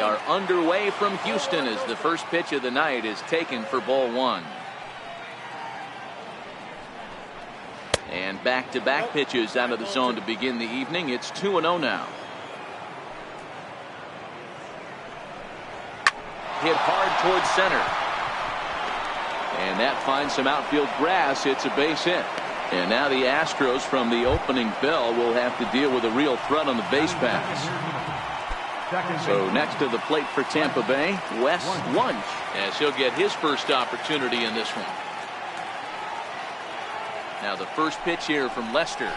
We are underway from Houston as the first pitch of the night is taken for ball one. And back-to-back pitches out of the zone to begin the evening. It's 2-0 now. Hit hard towards center. And that finds some outfield grass. It's a base hit. And now the Astros from the opening bell will have to deal with a real threat on the base paths. So next to the plate for Tampa Bay, Wes Wunsch, as he'll get his first opportunity in this one. Now the first pitch here from Lester.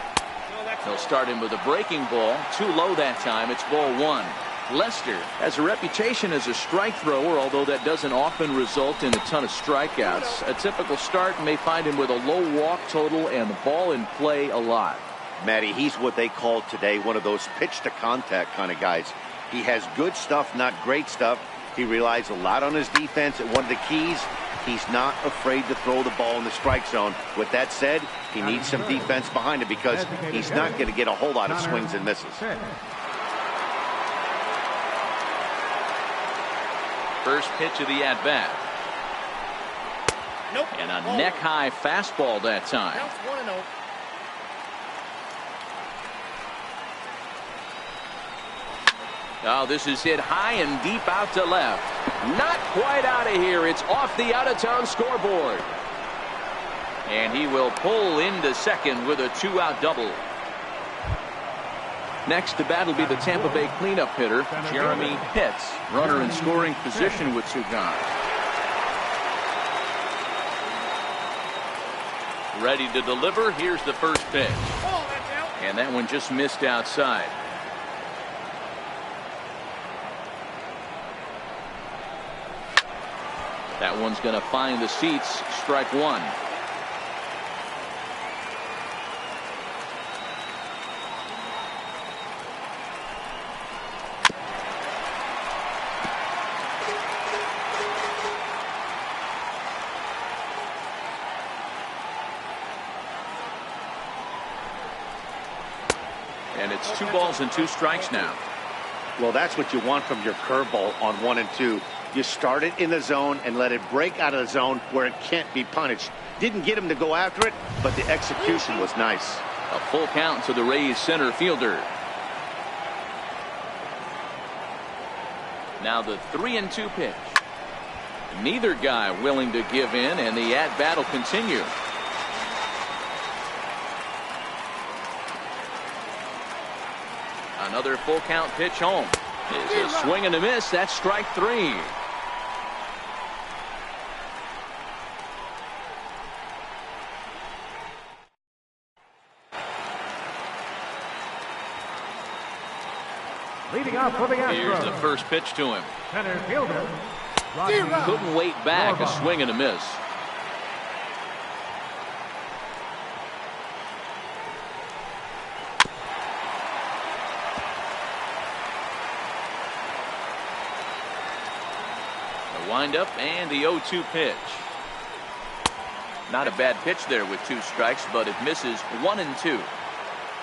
He'll start him with a breaking ball. Too low that time. It's ball one. Lester has a reputation as a strike thrower, although that doesn't often result in a ton of strikeouts. A typical start may find him with a low walk total and the ball in play a lot. Matty, he's what they call today one of those pitch to contact kind of guys. He has good stuff, not great stuff. He relies a lot on his defense, and one of the keys, he's not afraid to throw the ball in the strike zone. With that said, he needs some defense behind him because he's not going to get a whole lot of swings and misses. First pitch of the at-bat. Nope. And a neck-high fastball that time. Counts 1-0. Oh, this is hit high and deep out to left. Not quite out of here. It's off the out-of-town scoreboard. And he will pull into second with a two-out double. Next to bat will be the Tampa Bay cleanup hitter, Jeremy Pitts. Runner in scoring position with two guys. Ready to deliver. Here's the first pitch. And that one just missed outside. That one's going to find the seats. Strike one. And it's 2 balls and 2 strikes now. Well, that's what you want from your curveball on 1 and 2. You start it in the zone and let it break out of the zone where it can't be punished. Didn't get him to go after it, but the execution was nice. A full count to the Rays center fielder. Now the 3-2 pitch. Neither guy willing to give in, and the at-bat will continue. Another full count pitch home. Is a swing and a miss. That's strike 3. Leading off for the Astros. Here's the first pitch to him. Center fielder. Couldn't wait back. A swing and a miss. The windup and the 0-2 pitch. Not a bad pitch there with 2 strikes, but it misses 1 and 2.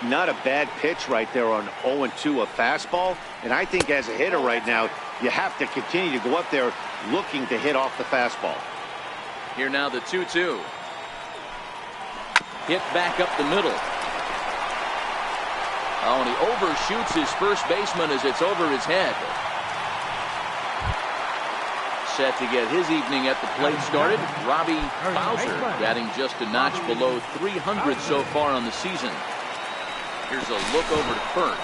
Not a bad pitch right there on 0-2, a fastball. And I think as a hitter right now, you have to continue to go up there looking to hit off the fastball. Here now the 2-2. Hit back up the middle. Oh, and he overshoots his first baseman as it's over his head. Set to get his evening at the plate started, Robbie Bowser, batting just a notch below 300 so far on the season. Here's a look over to first,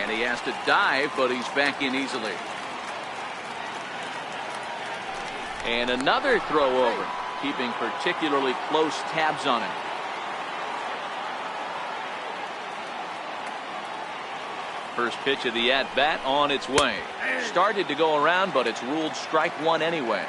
and he has to dive, but he's back in easily. And another throw over, keeping particularly close tabs on him. First pitch of the at-bat on its way. Started to go around, but it's ruled strike 1 anyway.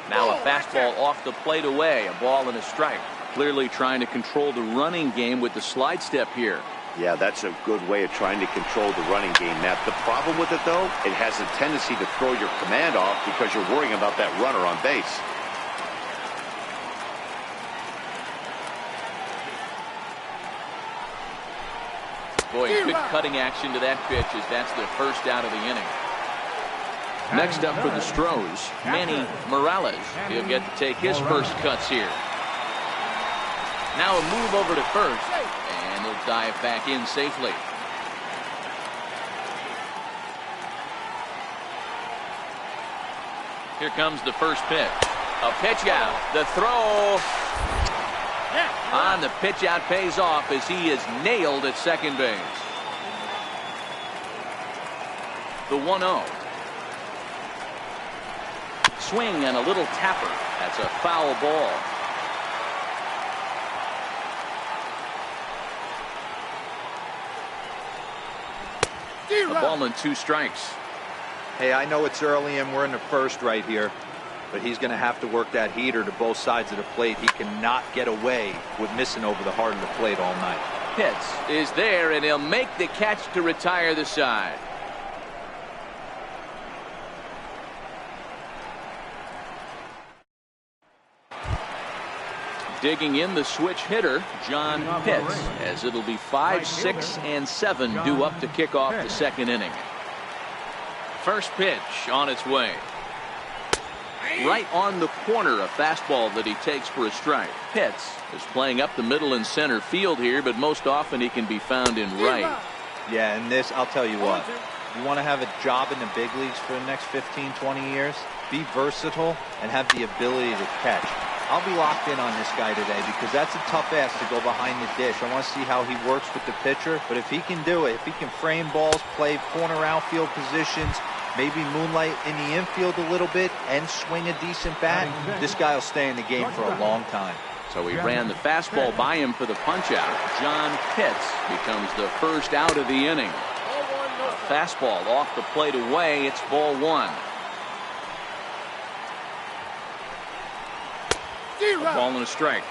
Now a fastball off the plate away. A ball and a strike. Clearly trying to control the running game with the slide step here. Yeah, that's a good way of trying to control the running game, Matt. The problem with it, though, it has a tendency to throw your command off because you're worrying about that runner on base. Boy, good cutting action to that pitch as that's the first out of the inning. Next up for the Astros, Manny Morales. He'll get to take his first cuts here. Now a move over to first, and he'll dive back in safely. Here comes the first pitch. A pitch out. The throw on the pitch out pays off as he is nailed at second base. The 1-0. Swing and a little tapper. That's a foul ball. A ball and 2 strikes. Hey, I know it's early and we're in the first right here, but he's going to have to work that heater to both sides of the plate. He cannot get away with missing over the heart of the plate all night. Pitts is there, and he'll make the catch to retire the side. Digging in the switch hitter, John Pitts, as it'll be 5, 6, and 7 due up to kick off the second inning. First pitch on its way. Right on the corner, a fastball that he takes for a strike. Pitts is playing up the middle and center field here, but most often he can be found in right. Yeah, and this, I'll tell you what, you want to have a job in the big leagues for the next 15, 20 years, be versatile and have the ability to catch. I'll be locked in on this guy today because that's a tough ask to go behind the dish. I want to see how he works with the pitcher, but if he can do it, if he can frame balls, play corner outfield positions, maybe moonlight in the infield a little bit and swing a decent bat, this guy will stay in the game for a long time. So he ran the fastball by him for the punch-out. John Pitts becomes the first out of the inning. A fastball off the plate away. It's ball 1. A ball and a strike.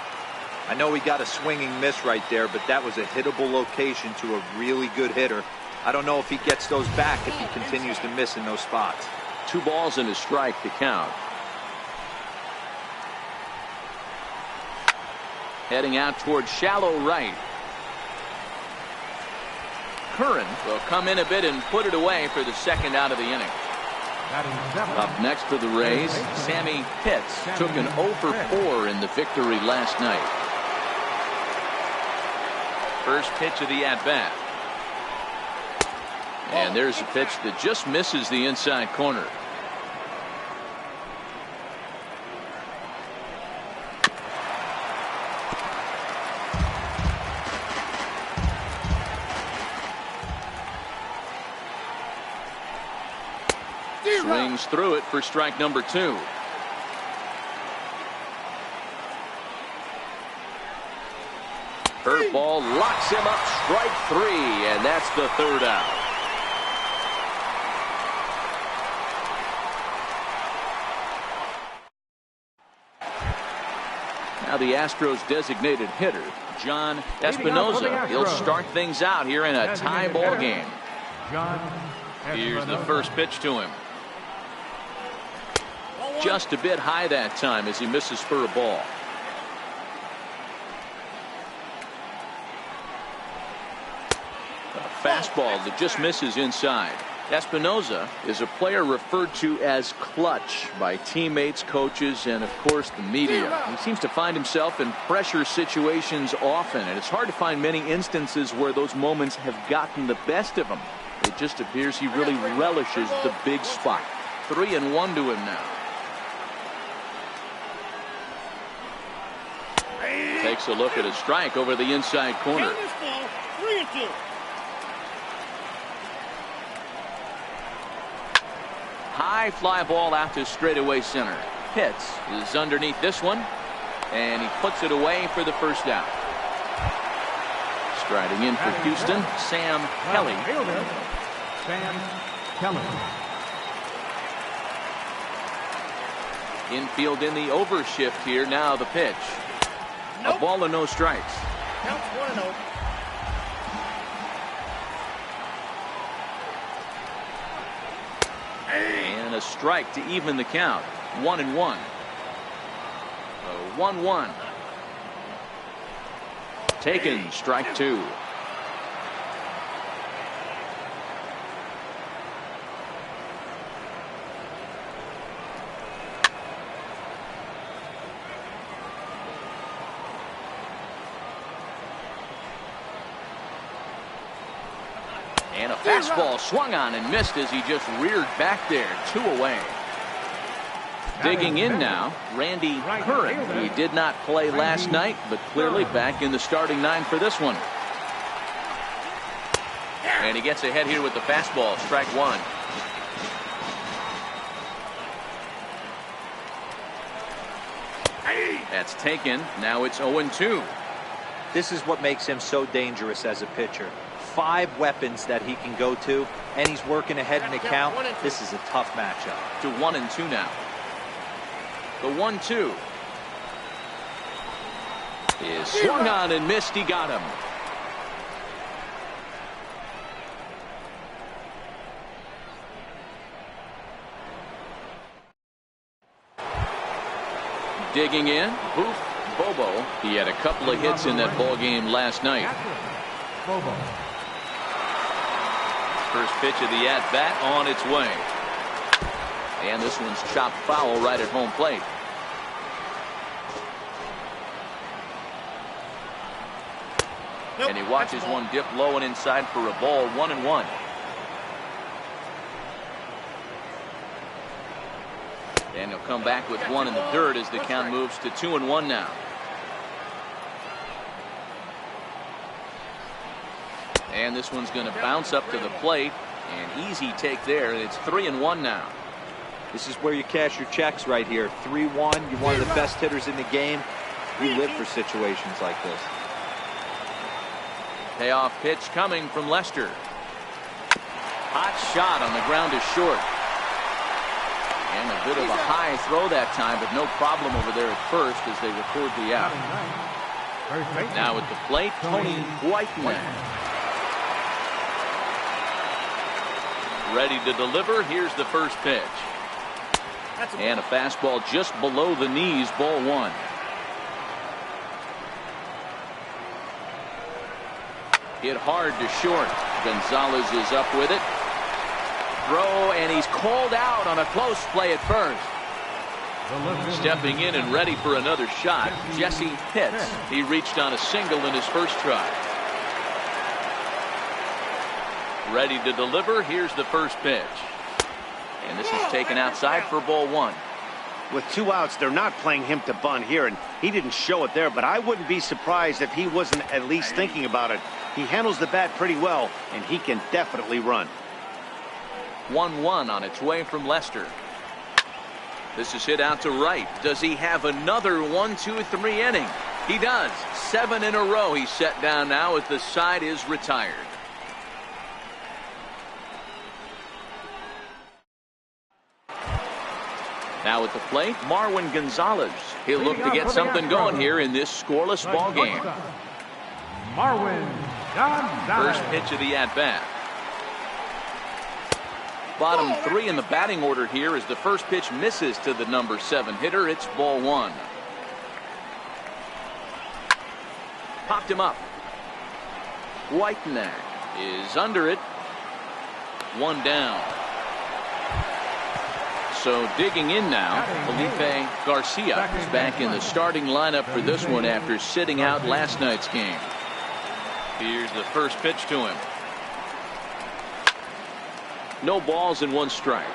I know he got a swinging miss right there, but that was a hittable location to a really good hitter. I don't know if he gets those back if he continues to miss in those spots. 2 balls and a strike to count. Heading out towards shallow right. Curran will come in a bit and put it away for the second out of the inning. Up next for the Rays, Sammy Pitts took an 0 for 4 in the victory last night. First pitch of the at-bat. And there's a pitch that just misses the inside corner. Swings through it for strike number 2. Curveball locks him up, strike 3, and that's the third out. Now the Astros designated hitter, John Espinoza. He'll start things out here in a tie ball game. Here's the first pitch to him. Just a bit high that time as he misses for a ball. A fastball that just misses inside. Espinoza is a player referred to as clutch by teammates, coaches, and of course the media. He seems to find himself in pressure situations often, and it's hard to find many instances where those moments have gotten the best of him. It just appears he really relishes the big spot. 3-1 to him now. Takes a look at a strike over the inside corner. 3-2. High fly ball out to straightaway center. Pitts is underneath this one, and he puts it away for the first out. Striding in for Houston, Sam Kelly. Sam Kelly. Infield in the overshift here. Now the pitch. A ball and no strikes. Counts 1-0. And a strike to even the count. 1-1. 1-1. Taken, strike 2. And a fastball swung on and missed as he just reared back there. 2 away. Digging in now, Randy Curran. He did not play last night, but clearly back in the starting 9 for this one. And he gets ahead here with the fastball. Strike 1. That's taken. Now it's 0-2. This is what makes him so dangerous as a pitcher. 5 weapons that he can go to, and he's working ahead in the count. This is a tough matchup. To 1-2 now. The 1-2 is swung on and missed. He got him. Digging in, Boof Bobo. He had a couple of hits in that ball game last night. First pitch of the at-bat on its way. And this one's chopped foul right at home plate. And he watches one dip low and inside for a ball. 1-1. And he'll come back with one in the dirt as the count moves to 2-1 now. And this one's going to bounce up to the plate. An easy take there. It's 3-1 now. This is where you cash your checks right here. 3-1. You're one of the best hitters in the game. We live for situations like this. Payoff pitch coming from Lester. Hot shot on the ground is short. And a bit of a high throw that time, but no problem over there at first as they record the out. Now at the plate, Tony Whiteman. Ready to deliver. Here's the first pitch. And a fastball just below the knees. Ball 1. Hit hard to short. Gonzalez is up with it. Throw, and he's called out on a close play at first. Stepping in and ready for another shot, Jesse Pitts. He reached on a single in his first try. Ready to deliver. Here's the first pitch. And this is taken outside for ball 1. With 2 outs, they're not playing him to bunt here, and he didn't show it there, but I wouldn't be surprised if he wasn't at least thinking about it. He handles the bat pretty well, and he can definitely run. 1-1 on its way from Lester. This is hit out to right. Does he have another 1-2-3 inning? He does. 7 in a row he's set down now as the side is retired. Now at the plate, Marwin Gonzalez. He'll look to get something going here in this scoreless ball game. Marwin Gonzalez. First pitch of the at-bat. Bottom 3 in the batting order here as the first pitch misses to the number 7 hitter. It's ball 1. Popped him up. Whiteneck is under it. 1 down. So digging in now, Felipe Garcia is back in the starting lineup for this one after sitting out last night's game. Here's the first pitch to him. No balls and 1 strike.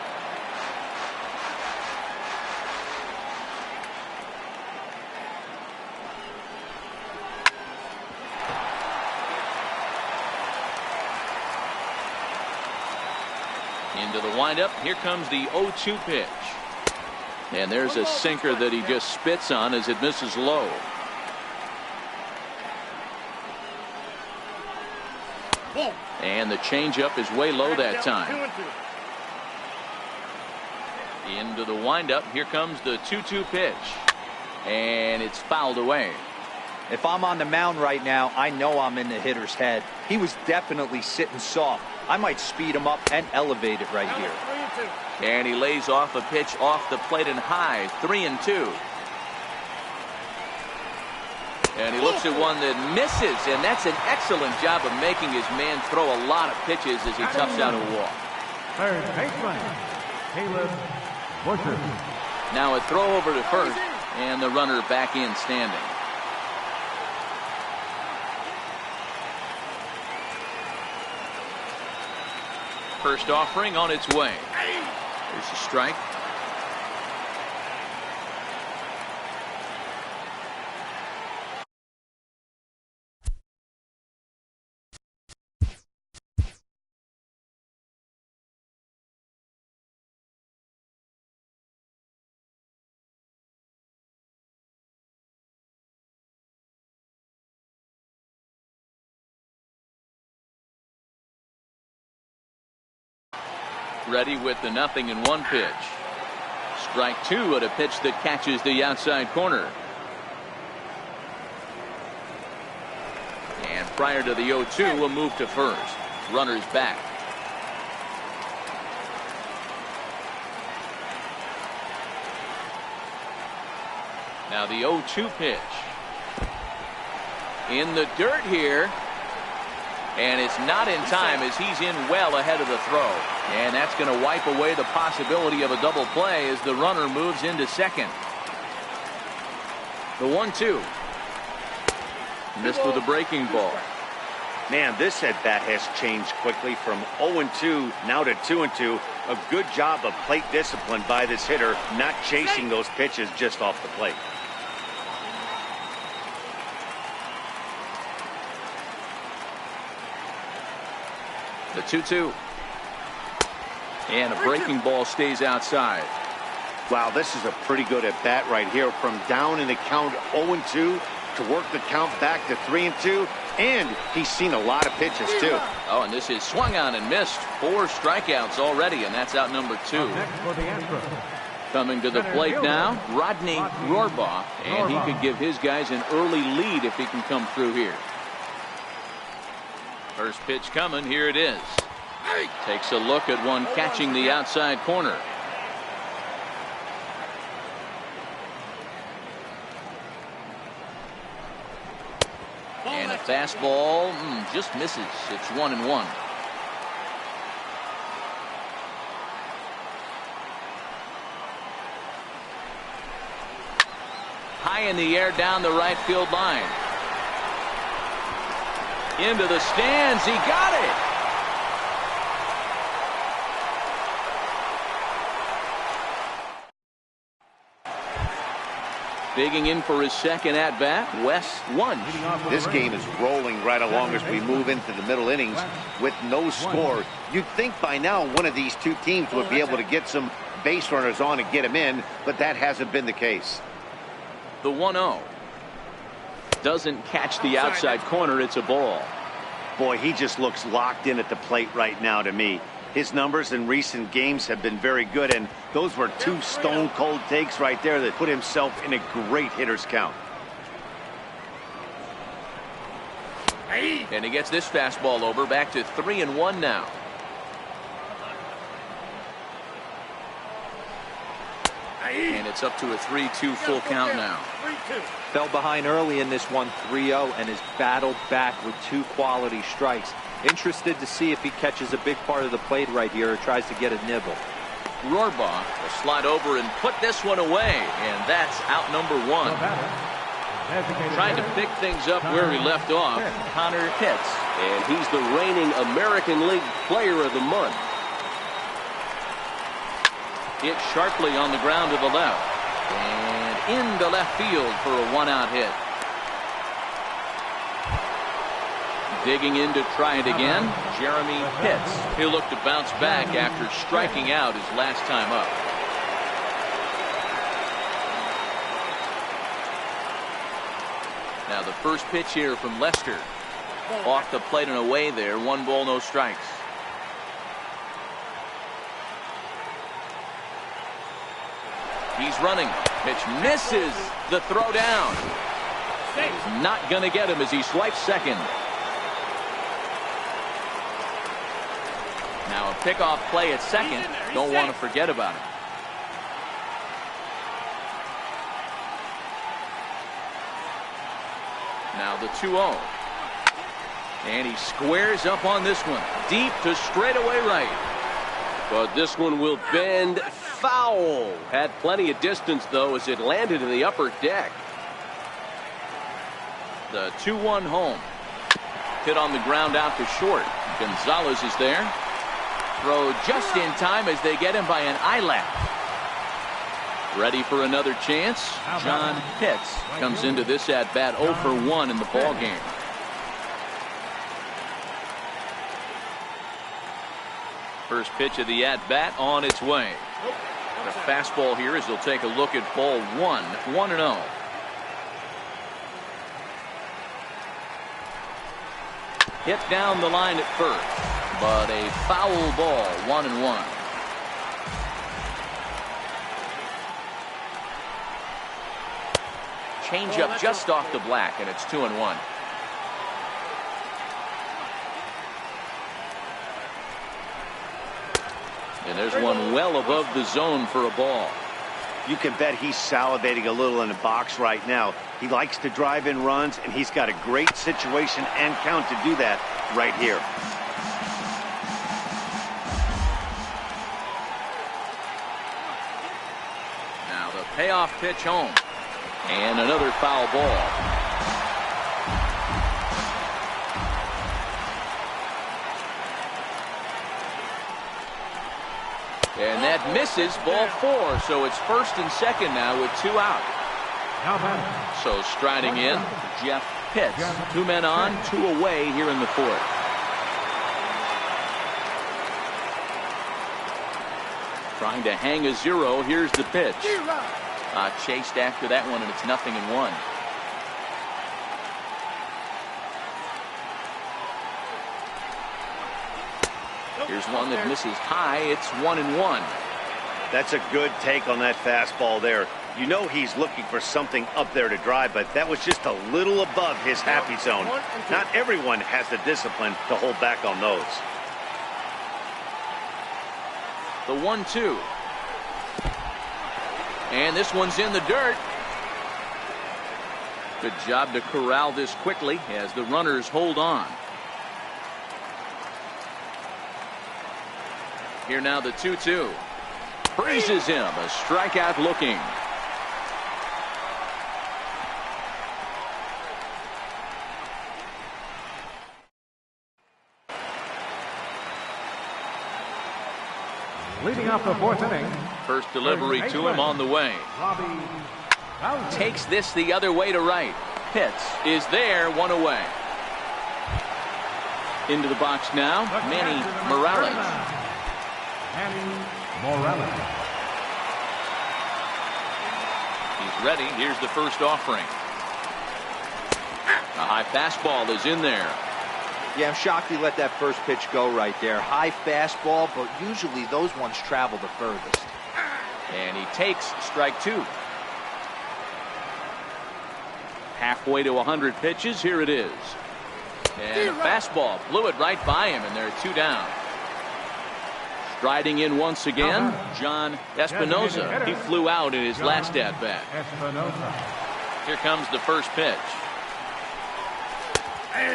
Into the windup. Here comes the 0-2 pitch. And there's a sinker that he just spits on as it misses low. And the changeup is way low that time. Into the windup. Here comes the 2-2 pitch. And it's fouled away. If I'm on the mound right now, I know I'm in the hitter's head. He was definitely sitting soft. I might speed him up and elevate it right here. And he lays off a pitch off the plate and high. 3-2. And he looks at one that misses, and that's an excellent job of making his man throw a lot of pitches as he toughs out a walk. Third baseman, Caleb Busher. Now a throw over to first, and the runner back in standing. First offering on its way. There's a strike. Ready with the 0-1 pitch. Strike two at a pitch that catches the outside corner. And prior to the 0-2, a move to first. Runners back. Now the 0-2 pitch. In the dirt here. And it's not in time as he's in well ahead of the throw. And that's going to wipe away the possibility of a double play as the runner moves into second. The 1-2. Missed with a breaking ball. Man, this at bat has changed quickly from 0-2 now to 2-2. A good job of plate discipline by this hitter, not chasing those pitches just off the plate. The 2-2. And a breaking ball stays outside. Wow, this is a pretty good at bat right here. From down in the count 0-2 to work the count back to 3-2. And he's seen a lot of pitches too. Oh, and this is swung on and missed. 4 strikeouts already, and that's out number 2. Coming to the plate now, Rodney Rohrbaugh, and he could give his guys an early lead if he can come through here. First pitch coming. Here it is. Takes a look at one catching the outside corner. And a fastball just misses. It's 1-1. High in the air down the right field line. Into the stands. He got it. Digging in for his second at bat, Wes Wunsch. This game is rolling right along as we move into the middle innings with no score. You'd think by now one of these two teams would be able to get some base runners on and get them in, but that hasn't been the case. The 1-0. Doesn't catch the outside corner. It's a ball. Boy, he just looks locked in at the plate right now to me. His numbers in recent games have been very good, and those were 2 stone-cold takes right there that put himself in a great hitter's count. And he gets this fastball over, back to 3-1 now. And it's up to a 3-2 full count now. Fell behind early in this one, 3-0, and has battled back with 2 quality strikes. Interested to see if he catches a big part of the plate right here or tries to get a nibble. Rohrbaugh will slide over and put this one away, and that's out number 1. Trying to pick things up where he left off, Connor Pitts, and he's the reigning American League Player of the Month. Hit sharply on the ground to the left, and into left field for a 1-out hit. Digging in to try it again, Jeremy Pitts. He'll look to bounce back after striking out his last time up. Now the first pitch here from Lester. Off the plate and away there. 1 ball, no strikes. He's running. Pitch misses. The throw down. He's not going to get him as he swipes second. Now a pickoff play at second. Don't want to forget about it. Now the 2-0. And he squares up on this one. Deep to straightaway right. But this one will bend foul. Had plenty of distance, though, as it landed in the upper deck. The 2-1 home. Hit on the ground out to short. Gonzalez is there. Throw just in time as they get him by an eyelash. Ready for another chance. John Pitts comes into this at bat 0 for 1 in the ball game. First pitch of the at bat on its way. The fastball here as they'll take a look at ball 1. 1-0. Hit down the line at first, but a foul ball. 1-1. Change up just off the black, and it's 2-1. And there's one well above the zone for a ball. You can bet he's salivating a little in the box right now. He likes to drive in runs, and he's got a great situation and count to do that right here. Now the payoff pitch home. And another foul ball. And that misses, ball 4. So it's first and second now with 2 out. So striding in, Jeff Pitts. 2 men on, 2 away here in the 4th. Trying to hang a 0. Here's the pitch. Chased after that one, and it's 0-1. Here's one that misses high. It's 1-1. That's a good take on that fastball there. You know he's looking for something up there to drive, but that was just a little above his happy zone. Not everyone has the discipline to hold back on those. The 1-2. And this one's in the dirt. Good job to corral this quickly as the runners hold on. Here now the 2-2. Freezes him. A strikeout looking. Leading off the 4th inning. First delivery to him on the way. Takes this the other way to right. Pitts is there, 1 away. Into the box now, Manny Morales. He's ready. Here's the first offering. A high fastball is in there. Yeah, I'm shocked he let that first pitch go right there. High fastball, but usually those ones travel the furthest. And he takes strike 2. Halfway to 100 pitches. Here it is. And a fastball blew it right by him, and there are 2 down. Striding in once again, John Espinosa. He flew out in his last at-bat. Here comes the first pitch.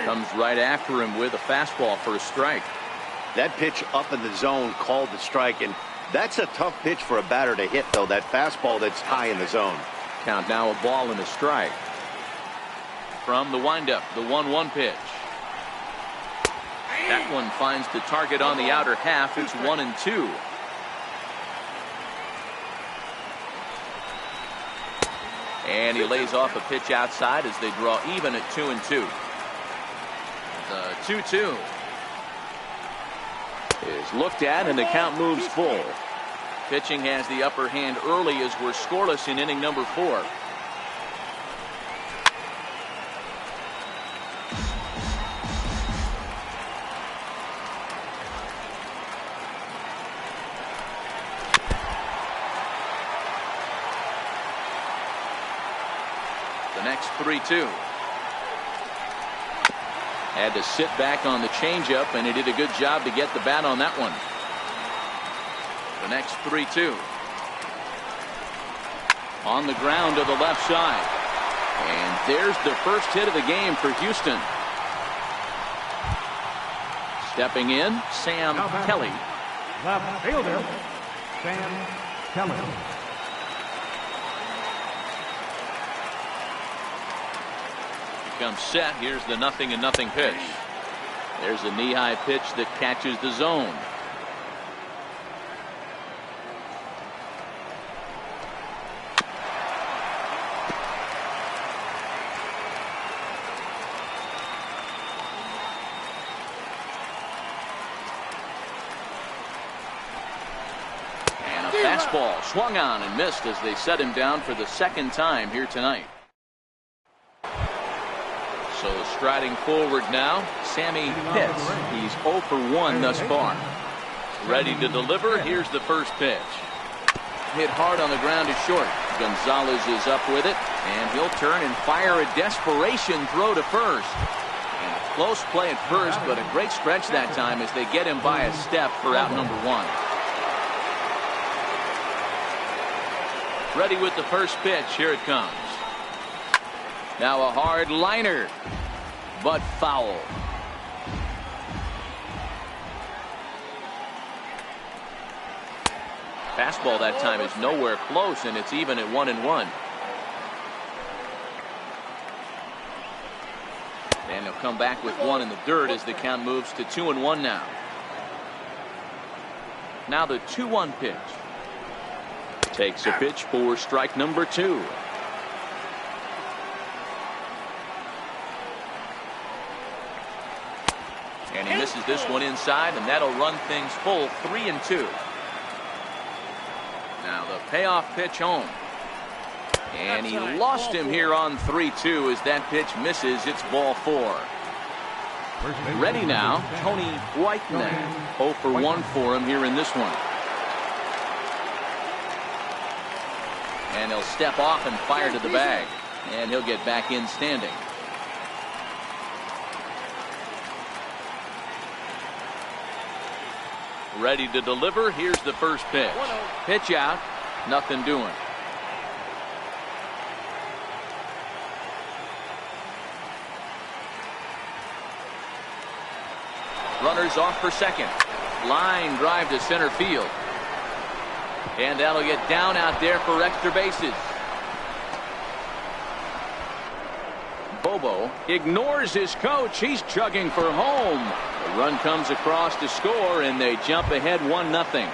Comes right after him with a fastball for a strike. That pitch up in the zone called the strike, and that's a tough pitch for a batter to hit, though, that fastball that's high in the zone. Count now a ball and a strike. From the windup, the 1-1 pitch. That one finds the target on the outer half. It's 1-2. And he lays off a pitch outside as they draw even at 2-2. The 2-2 is looked at, and the count moves full. Pitching has the upper hand early as we're scoreless in inning number 4. The next 3-2. Had to sit back on the changeup, and he did a good job to get the bat on that one. The next 3-2. On the ground to the left side. And there's the first hit of the game for Houston. Stepping in, Sam Kelly. Left fielder, Sam Kelly. Comes set. Here's the 0-0 pitch. There's a knee-high pitch that catches the zone. Fastball swung on and missed as they set him down for the second time here tonight. So striding forward now, Sammy Pitts. He's 0 for 1 thus far. Ready to deliver. Here's the first pitch. Hit hard on the ground to short. Gonzalez is up with it, and he'll turn and fire a desperation throw to first. And a close play at first, but a great stretch that time as they get him by a step for out number 1. Ready with the first pitch. Here it comes. Now a hard liner, but foul. Fastball that time is nowhere close, and it's even at 1-1. And they'll come back with one in the dirt as the count moves to 2-1 now. Now the 2-1 pitch. Takes a pitch for strike number 2. And he misses this one inside, and that'll run things full 3-2. Now the payoff pitch home. And he lost him here on 3-2 as that pitch misses. It's ball 4. Ready now, Tony Whitenack. 0 for 1 for him here in this one. And he'll step off and fire to the bag. And he'll get back in standing. Ready to deliver. Here's the first pitch. Pitch out. Nothing doing. Runners off for second. Line drive to center field. And that'll get down out there for extra bases. Bobo ignores his coach. He's chugging for home. The run comes across to score, and they jump ahead 1-0.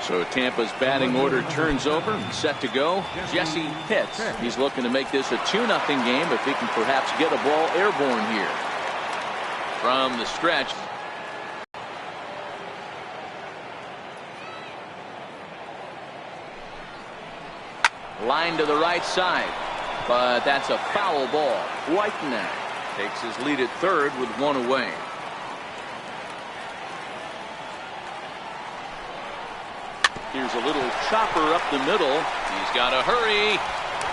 So Tampa's batting order turns over and set to go. Jesse Pitts. He's looking to make this a 2-0 game if he can perhaps get a ball airborne here. From the stretch. Line to the right side. But that's a foul ball. Whitenack takes his lead at third with one away. Here's a little chopper up the middle. He's got to hurry.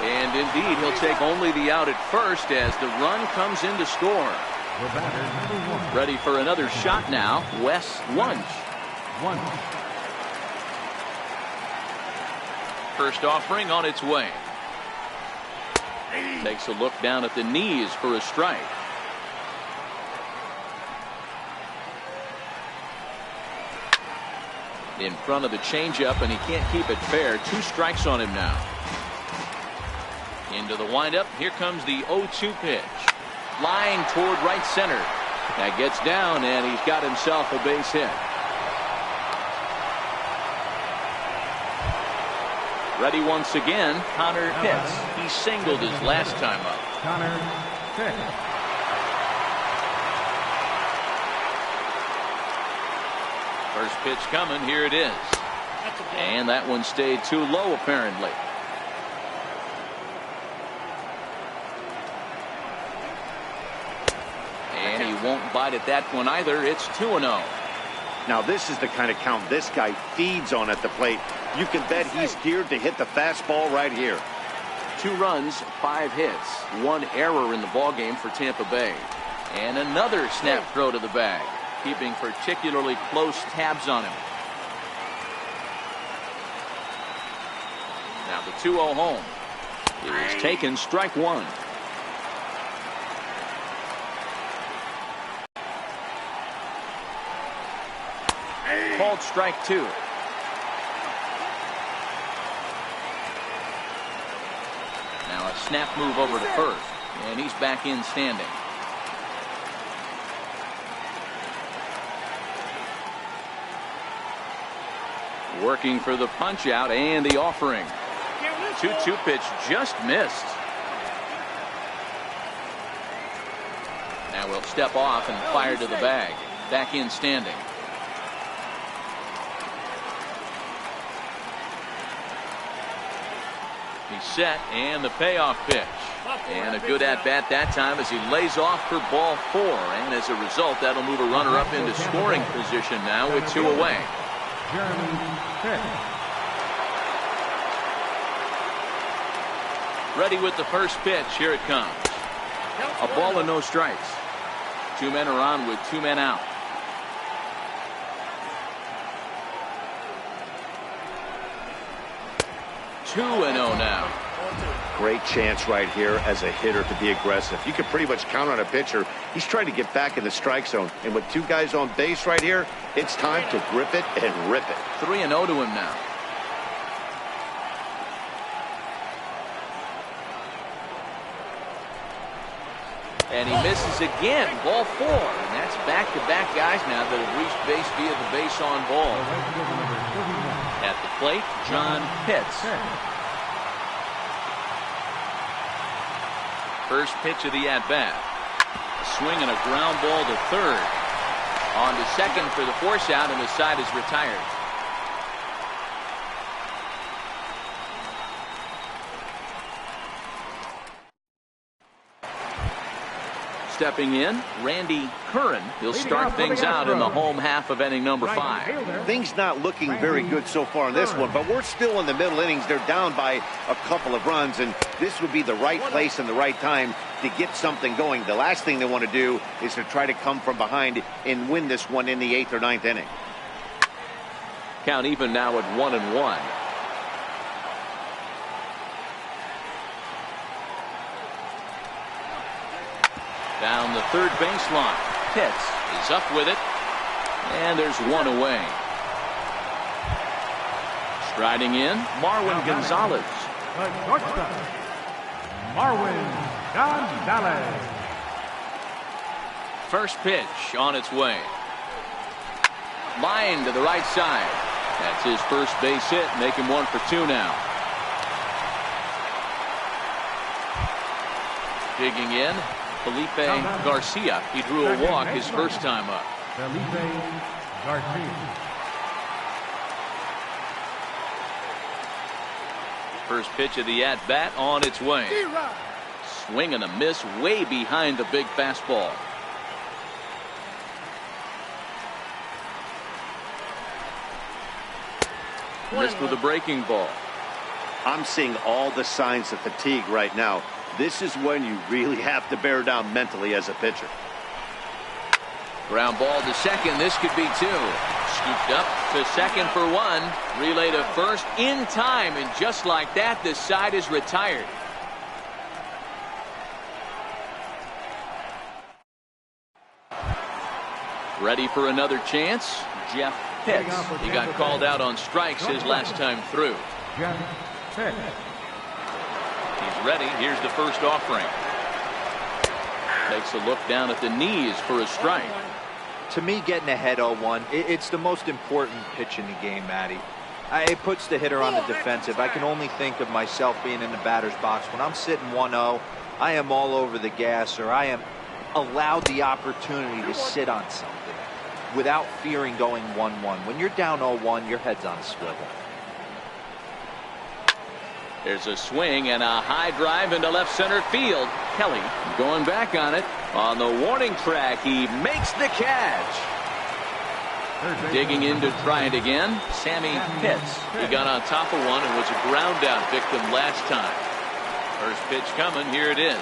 And indeed, he'll take only the out at first as the run comes in to score. Ready for another shot now, Wes Wunsch. First offering on its way. Takes a look down at the knees for a strike. In front of the changeup, and he can't keep it fair. 2 strikes on him now. Into the windup. Here comes the 0-2 pitch. Line toward right center. That gets down, and he's got himself a base hit. Ready once again, Connor Pitts. He singled his last time up. Connor Pitts. First pitch coming. Here it is. And that one stayed too low, apparently. And he won't bite at that one either. It's 2-0. Now this is the kind of count this guy feeds on at the plate. You can bet he's geared to hit the fastball right here. 2 runs, 5 hits, 1 error in the ballgame for Tampa Bay. And another snap throw to the bag, keeping particularly close tabs on him. Now the 2-0 home. It is taken, strike 1. Called strike 2. Now a snap move over to first, and he's back in standing. Working for the punch out and the offering. 2-2 pitch just missed. Now we'll step off and fire to the bag. Back in standing. He's set, and the payoff pitch. And a good at-bat that time as he lays off for ball 4. And as a result, that'll move a runner up into scoring position now with 2 away. Ready with the first pitch. Here it comes. A ball and no strikes. 2 men are on with 2 men out. 2-0 now. Great chance right here as a hitter to be aggressive. You can pretty much count on a pitcher. He's trying to get back in the strike zone. And with 2 guys on base right here, it's time to grip it and rip it. 3-0 to him now. And he misses again. Ball 4. And that's back-to-back guys now that have reached base via the base on ball. At the plate, John Pitts. First pitch of the at-bat. A swing and a ground ball to third. On to second for the force out, and the side is retired. Stepping in, Randy Curran. He'll start things out in the home half of inning number 5. Things not looking very good so far in this one, but we're still in the middle innings. They're down by a couple of runs, and this would be the right place and the right time to get something going. The last thing they want to do is to try to come from behind and win this one in the 8th or 9th inning. Count even now at 1-1. Down the third baseline. Pitts is up with it. And there's 1 away. Striding in, Marwin Gonzalez. The shortstop, Marwin Gonzalez. First pitch on its way. Line to the right side. That's his first base hit, make him 1 for 2 now. Digging in, Felipe Garcia. He drew a walk his first time up. Felipe Garcia. First pitch of the at-bat on its way. Swing and a miss way behind the big fastball. Missed with a breaking ball. I'm seeing all the signs of fatigue right now. This is when you really have to bear down mentally as a pitcher. Ground ball to second. This could be 2. Scooped up to second for 1. Relay to first in time. And just like that, the side is retired. Ready for another chance? Jeff Pitts. He got called out on strikes his last time through. Jeff Pitts. He's ready. Here's the first offering. Takes a look down at the knees for a strike. To me, getting ahead 0-1, it's the most important pitch in the game, Matty. It puts the hitter on the defensive. I can only think of myself being in the batter's box. When I'm sitting 1-0, I am all over the gas, or I am allowed the opportunity to sit on something without fearing going 1-1. When you're down 0-1, your head's on a swivel. There's a swing and a high drive into left center field. Kelly going back on it. On the warning track, he makes the catch. Digging in to try it again, Sammy Pitts. He got on top of one and was a ground out victim last time. First pitch coming, here it is.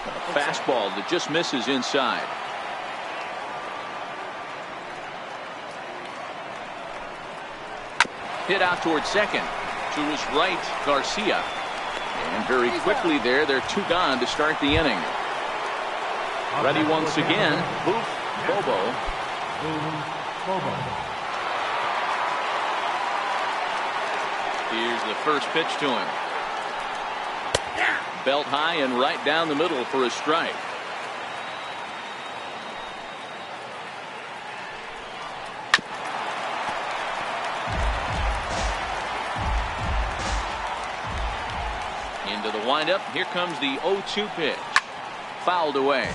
A fastball that just misses inside. Hit out towards second. To his right, Garcia. And very quickly there, they're 2 gone to start the inning. Ready once again, Boof Bobo. Here's the first pitch to him. Belt high and right down the middle for a strike. Into the windup. Here comes the 0-2 pitch. Fouled away.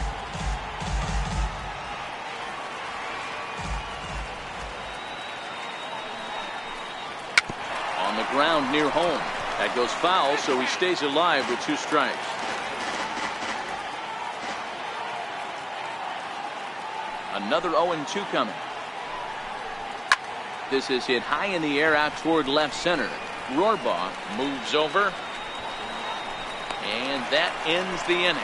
On the ground near home. That goes foul, so he stays alive with 2 strikes. Another 0-2 coming. This is hit high in the air out toward left center. Rohrbaugh moves over, and that ends the inning.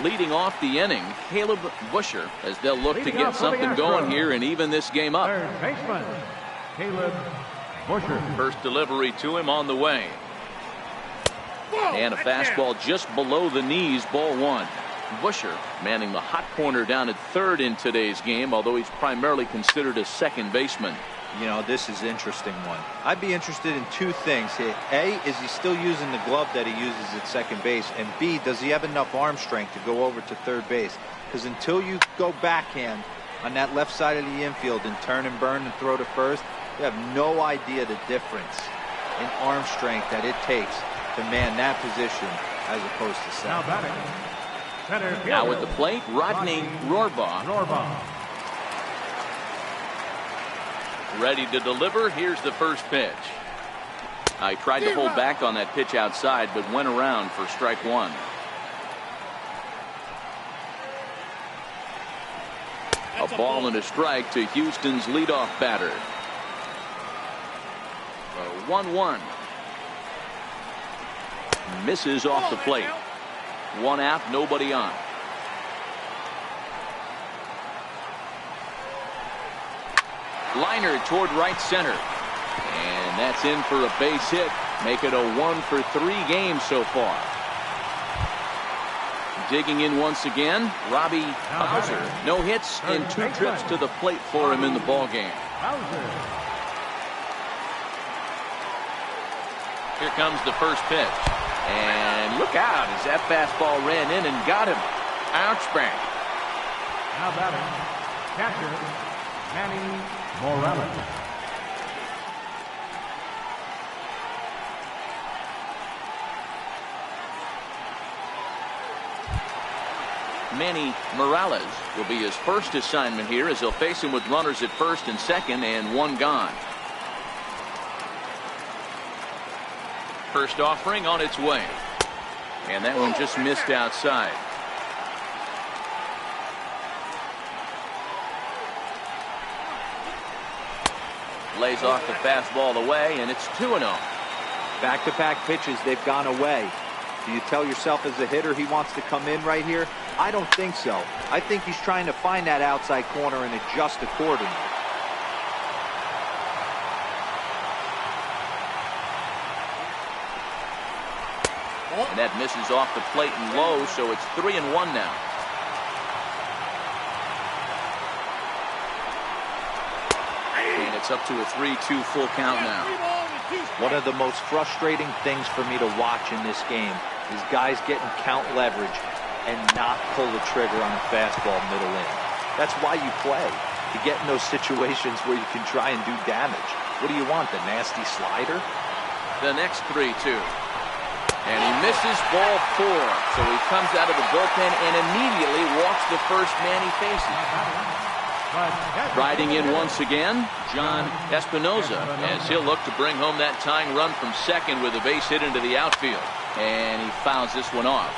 Leading off the inning, Caleb Busher, as they'll look to get something going here and even this game up. Third baseman, Caleb Busher. First delivery to him on the way. And a fastball just below the knees, ball 1. Busher manning the hot corner down at third in today's game, although he's primarily considered a second baseman. You know, this is an interesting one. I'd be interested in 2 things here. A, is he still using the glove that he uses at second base? And B, does he have enough arm strength to go over to third base? Because until you go backhand on that left side of the infield and turn and burn and throw to first, you have no idea the difference in arm strength that it takes to man that position as opposed to Now second. batting, center fielder, Now at the plate, Rodney Rohrbaugh. Ready to deliver. Here's the first pitch. I tried to hold back on that pitch outside, but went around for strike 1. A ball and a strike to Houston's leadoff batter. 1-1. Misses off the plate. 1 out, nobody on. Liner toward right center. And that's in for a base hit. Make it a 1-for-3 game so far. Digging in once again, Robbie Bowser. No hits and 2 trips to the plate for him in the ballgame. Here comes the first pitch. And look out as that fastball ran in and got him. Ouch bang. Now batting, catcher, Manny Morales. Manny Morales will be his first assignment here as they'll face him with runners at first and second and 1 gone. First offering on its way. And that one just missed outside. Lays off the fastball away, and it's 2-0. Back-to-back pitches, they've gone away. Do you tell yourself as a hitter he wants to come in right here? I don't think so. I think he's trying to find that outside corner and adjust accordingly. And that misses off the plate and low, so it's 3-1 now. And it's up to a 3-2 full count now. One of the most frustrating things for me to watch in this game is guys getting count leverage and not pull the trigger on a fastball middle in. That's why you play, to get in those situations where you can try and do damage. What do you want, the nasty slider? The next 3-2. And he misses ball 4. So he comes out of the bullpen and immediately walks the first man he faces. Riding in once again, John Espinoza, as he'll look to bring home that tying run from second with a base hit into the outfield. And he fouls this one off.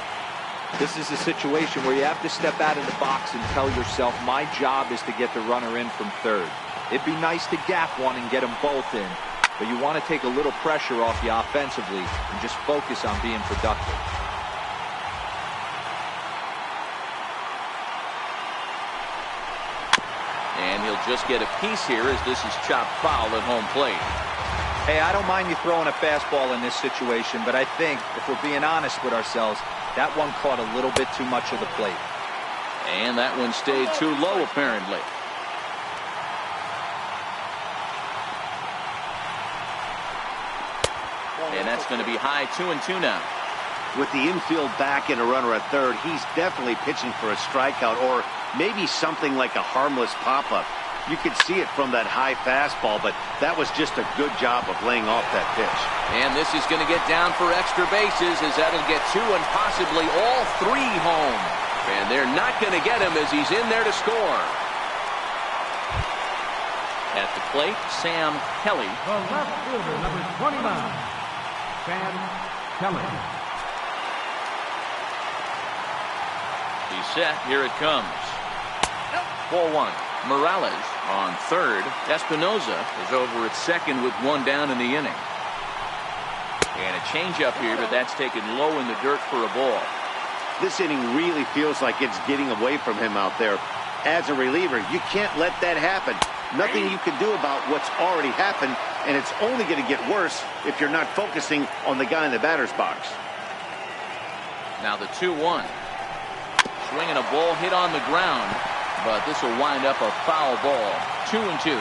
This is a situation where you have to step out of the box and tell yourself, my job is to get the runner in from third. It'd be nice to gap one and get them both in, but you want to take a little pressure off you offensively and just focus on being productive. And he'll just get a piece here as this is chopped foul at home plate. Hey, I don't mind you throwing a fastball in this situation, but I think, if we're being honest with ourselves, that one caught a little bit too much of the plate. And that one stayed too low, apparently. And that's going to be high 2-2 now. With the infield back and a runner at third, he's definitely pitching for a strikeout or maybe something like a harmless pop-up. You could see it from that high fastball, but that was just a good job of laying off that pitch. And this is going to get down for extra bases as that'll get 2 and possibly all 3 home. And they're not going to get him as he's in there to score. At the plate, Sam Kelly. The left fielder, number 29, Sam Kelly. He's set. Here it comes. Ball one. Morales on third. Espinoza is over at second with one down in the inning. And a changeup here, but that's taken low in the dirt for a ball. This inning really feels like it's getting away from him out there. As a reliever, you can't let that happen. Nothing you can do about what's already happened, and it's only going to get worse if you're not focusing on the guy in the batter's box. Now the 2-1. Swinging a ball hit on the ground, but this will wind up a foul ball. 2-2.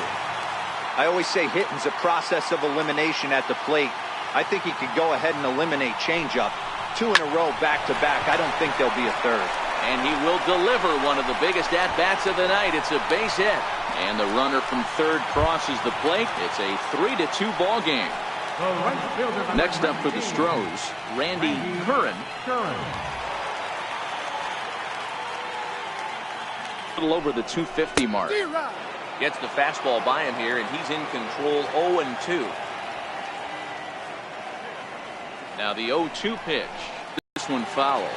I always say hitting's a process of elimination at the plate. I think he could go ahead and eliminate changeup. 2 in a row back-to-back. I don't think there'll be a third. And he will deliver one of the biggest at-bats of the night. It's a base hit. And the runner from third crosses the plate. It's a 3-2 ball game. Right fielder, Next up for the Astros, Randy Curran. A little over the 250 mark. Gets the fastball by him here, and he's in control. 0-2. Now the 0-2 pitch. This one foul.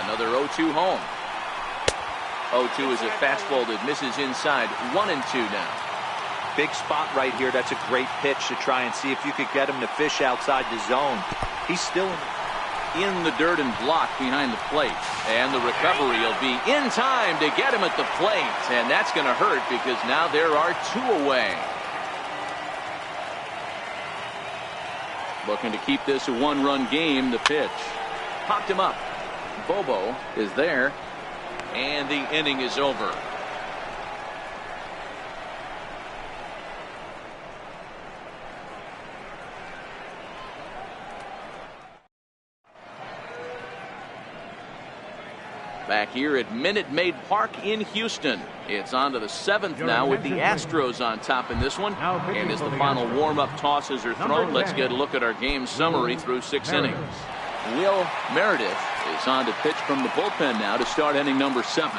Another 0-2 home. 0-2 is a fastball that misses inside. 1-2 now. Big spot right here. That's a great pitch to try and see if you could get him to fish outside the zone. He's still in the dirt and blocked behind the plate. And the recovery will be in time to get him at the plate. And that's going to hurt because now there are 2 away. Looking to keep this a 1-run game. The pitch. Popped him up. Bobo is there. And the inning is over. Back here at Minute Maid Park in Houston. It's on to the 7th now with the Astros on top in this one. And as the final warm-up tosses are thrown, let's get a look at our game summary through 6 innings. Will Meredith is on to pitch from the bullpen now to start inning number 7.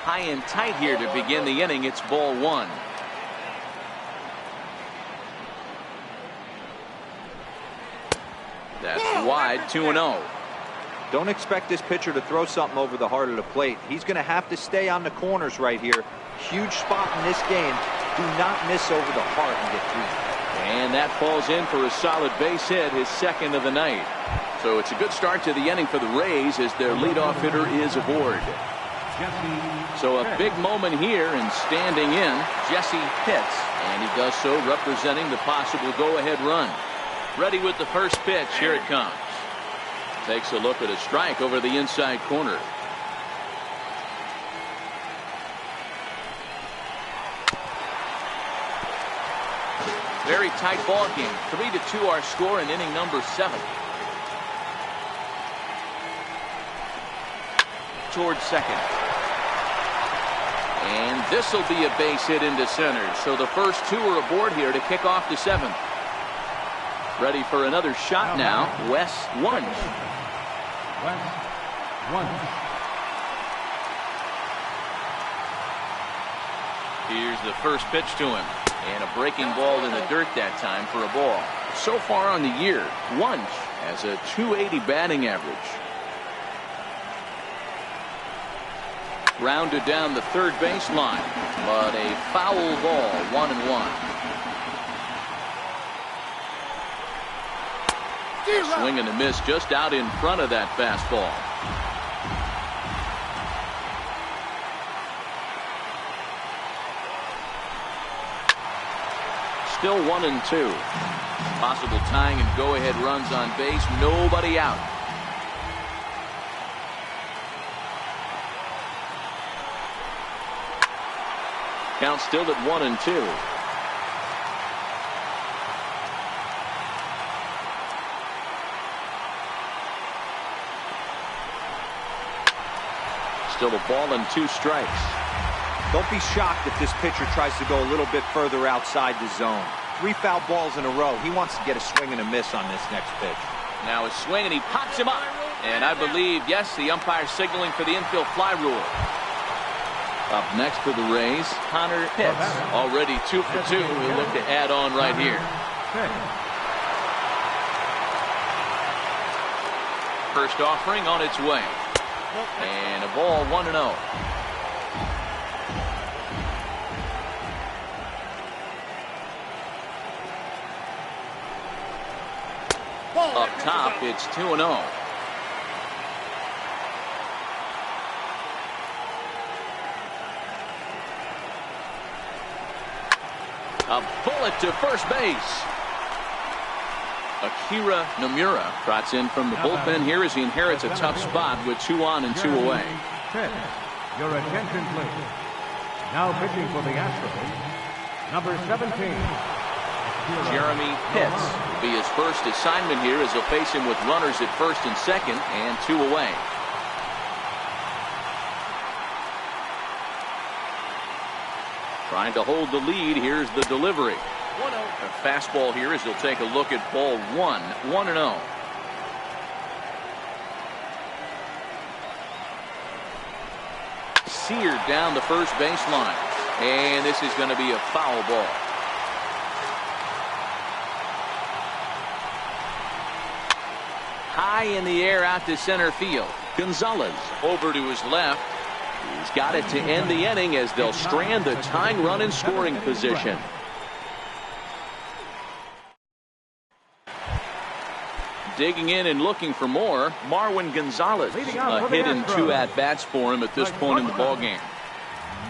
High and tight here to begin the inning. It's ball 1. That's wide. 2-0. Don't expect this pitcher to throw something over the heart of the plate. He's going to have to stay on the corners right here. Huge spot in this game. Do not miss over the heart and get through. And that falls in for a solid base hit, his second of the night. So it's a good start to the inning for the Rays as their leadoff hitter is aboard. So a big moment here, and standing in, Jesse Pitts. And he does so representing the possible go-ahead run. Ready with the first pitch. Here it comes. Takes a look at a strike over the inside corner. Very tight ball game. 3-2 our score in inning number 7. Towards second. And this will be a base hit into center. So the first 2 are aboard here to kick off the 7th. Ready for another shot now. Wes Wunsch. Here's the first pitch to him. And a breaking ball in the dirt that time for a ball. So far on the year, Wunsch has a .280 batting average. Rounded down the third baseline, but a foul ball. 1-1. Swing and a miss just out in front of that fastball. Still 1-2. Possible tying and go-ahead runs on base. Nobody out. Count still at 1-2. Still a ball and 2 strikes. Don't be shocked if this pitcher tries to go a little bit further outside the zone. 3 foul balls in a row. He wants to get a swing and a miss on this next pitch. Now a swing, and he pops him up. And I believe, yes, the umpire signaling for the infield fly rule. Up next for the Rays, Connor Pitts. Already 2 for 2. He'll look to add on right here. First offering on its way. And a ball 1-0. Up top, it's 2-0. A bullet to first base. Akira Nomura trots in from the bullpen here as he inherits a tough spot with 2 on and 2 away. Your attention, please. Now pitching for the Astros, number 17. Jeremy Pitts will be his first assignment here as he'll face him with runners at first and second and 2 away. Trying to hold the lead. Here's the delivery. A fastball here as he'll take a look at ball 1. 1-0. Seared down the first baseline. And this is going to be a foul ball. High in the air out to center field. Gonzalez over to his left. He's got it to end the inning as they'll strand the tying run in scoring position. Digging in and looking for more, Marwin Gonzalez. A hit and 2 at-bats for him at this point in the ballgame.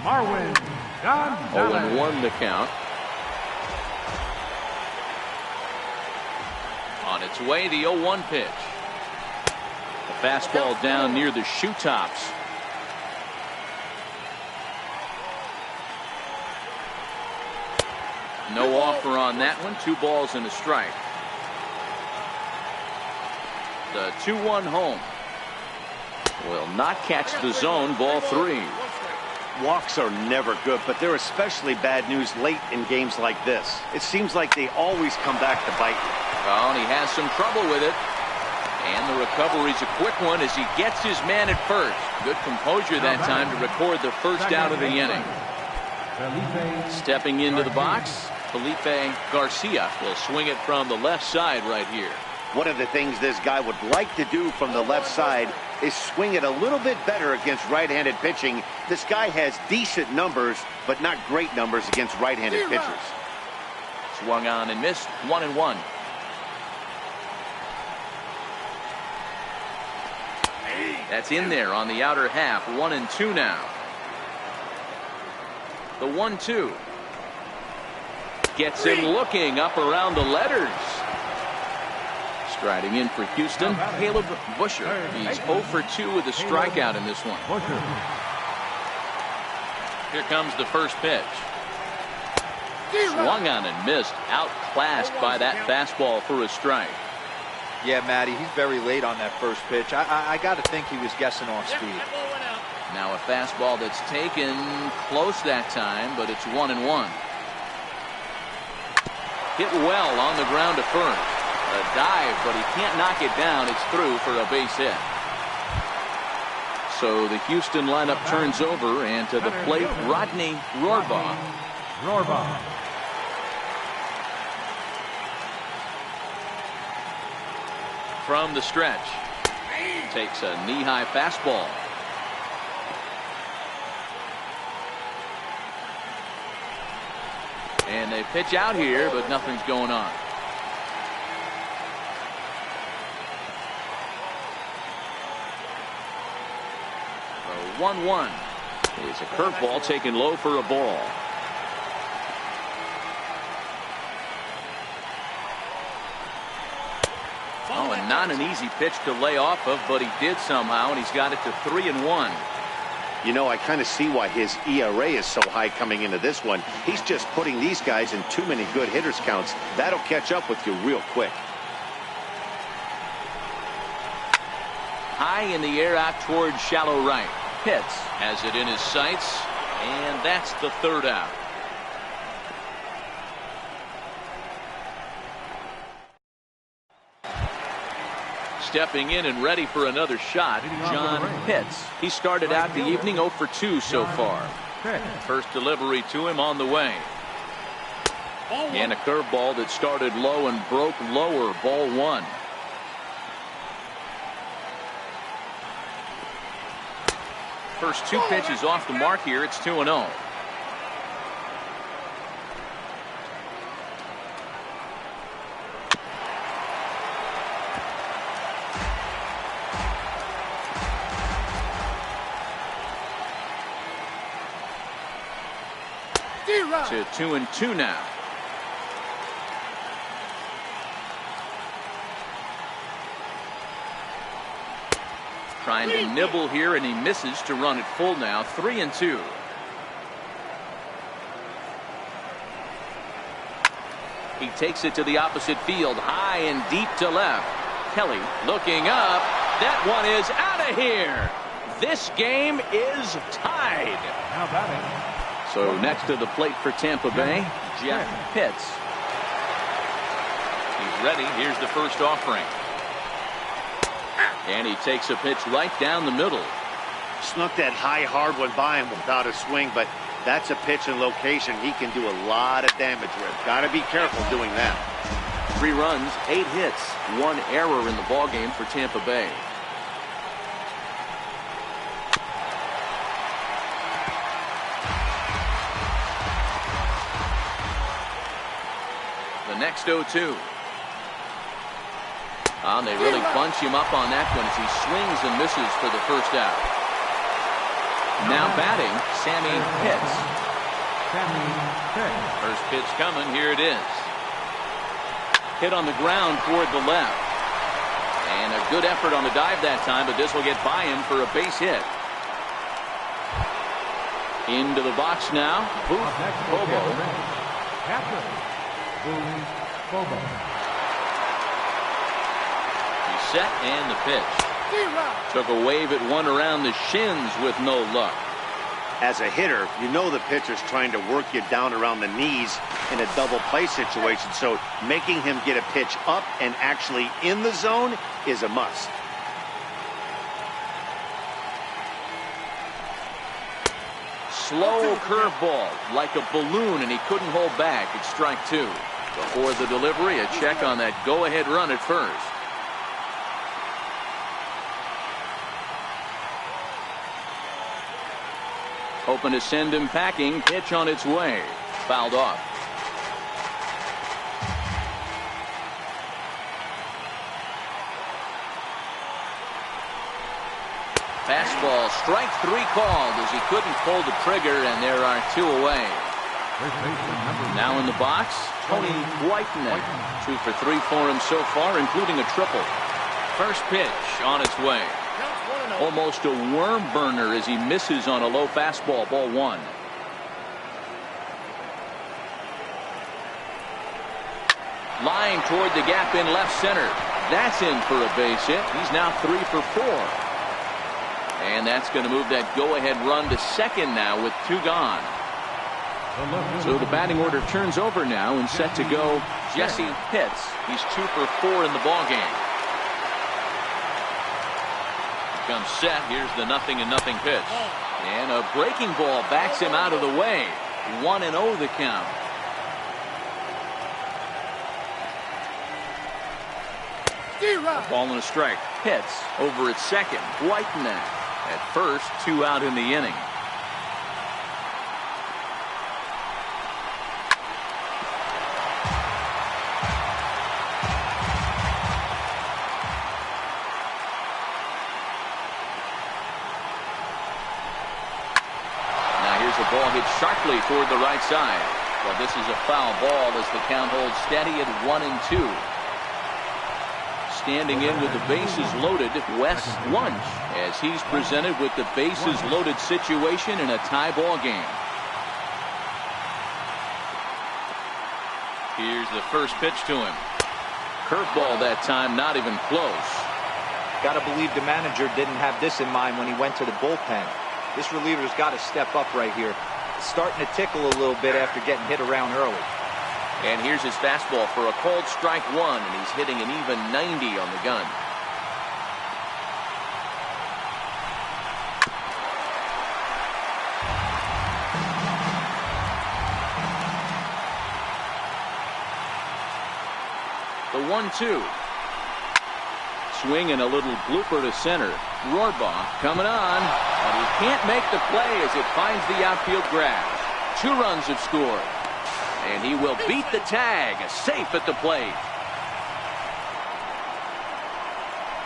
Marwin Gonzalez. 0-1 the count. On its way, the 0-1 pitch. A fastball down near the shoe tops. No offer on that one. 2 balls and a strike. The 2-1 home. Will not catch the zone. Ball 3. Walks are never good, but they're especially bad news late in games like this. It seems like they always come back to bite you. Oh, and he has some trouble with it. And the recovery's a quick one as he gets his man at first. Good composure that time to record the first out of the inning. Stepping into the box, Felipe Garcia will swing it from the left side right here. One of the things this guy would like to do from the left side is swing it a little bit better against right-handed pitching. This guy has decent numbers, but not great numbers against right-handed pitchers. Swung on and missed. 1-1. That's in there on the outer half. 1-2 now. The 1-2. Gets him looking up around the letters. Striding in for Houston, Caleb Busher. He's 0 for 2 with a strikeout in this one. Here comes the first pitch. Swung on and missed. Outclassed by that fastball for a strike. Yeah, Matty, he's very late on that first pitch. I got to think he was guessing off speed. Now a fastball that's taken close that time, but it's 1-1. Hit well on the ground to first. A dive, but he can't knock it down. It's through for a base hit. So the Houston lineup turns over, and to the plate, Rodney Rohrbaugh. From the stretch. Takes a knee-high fastball. And they pitch out here, but nothing's going on. 1-1. It's a curveball taken low for a ball. Oh, and not an easy pitch to lay off of, but he did somehow, and he's got it to 3-1. You know, I kind of see why his ERA is so high coming into this one. He's just putting these guys in too many good hitters counts. That'll catch up with you real quick. High in the air out towards shallow right. Pitts has it in his sights, and that's the third out. stepping in and ready for another shot, John Pitts. He started out the evening 0 for 2 so far. First delivery to him on the way. And a curveball that started low and broke lower. Ball 1. First 2 pitches off the mark here. It's 2-0. To 2-2 now. Trying to nibble here, and he misses to run it full now. 3-2. He takes it to the opposite field, high and deep to left. Kelly looking up. That one is out of here. This game is tied. Now batting. So next to the plate for Tampa Bay, Jeff Pitts. He's ready. Here's the first offering. And he takes a pitch right down the middle. Snuck that high, hard one by him without a swing, but that's a pitch and location he can do a lot of damage with. Got to be careful doing that. 3 runs, 8 hits, 1 error in the ballgame for Tampa Bay. The next 0-2. They really bunch him up on that one as he swings and misses for the first out. Now batting, Sammy Pitts. First pitch coming. Here it is. Hit on the ground toward the left. And a good effort on the dive that time, but this will get by him for a base hit. Into the box now, Booth Bobo. He's set, and the pitch. Took a wave at one around the shins with no luck. As a hitter, you know the pitcher's trying to work you down around the knees in a double play situation, so making him get a pitch up and actually in the zone is a must. Slow curveball, like a balloon, and he couldn't hold back. It's strike 2. Before the delivery, a check on that go-ahead run at first. Hoping to send him packing. Pitch on its way. Fouled off. Fastball, strike 3 called as he couldn't pull the trigger, and there are 2 away. Now in the box, Tony Whiteman. 2 for 3 for him so far, including a triple. First pitch on its way. Almost a worm burner as he misses on a low fastball. Ball 1. Line toward the gap in left center. That's in for a base hit. He's now 3 for 4. And that's going to move that go-ahead run to second now with 2 gone. So the batting order turns over now, and set to go Jesse Pitts. He's 2 for 4 in the ballgame. Comes set. Here's the 0-0 pitch. And a breaking ball backs him out of the way. 1-0 the count. Ball and a strike. Pitts over at second. Whiteman at first. 2 out in the inning. Ball hit sharply toward the right side. Well, this is a foul ball as the count holds steady at 1-2. Standing in with the bases loaded, Wes Wunsch, as he's presented with the bases loaded situation in a tie ball game. Here's the first pitch to him. Curveball that time, not even close. Got to believe the manager didn't have this in mind when he went to the bullpen. This reliever's got to step up right here. It's starting to tickle a little bit after getting hit around early. And here's his fastball for a called strike 1, and he's hitting an even 90 on the gun. 1-2. Swing and a little blooper to center. Rohrbaugh coming on, but he can't make the play as it finds the outfield grass. 2 runs have scored, and he will beat the tag, safe at the plate.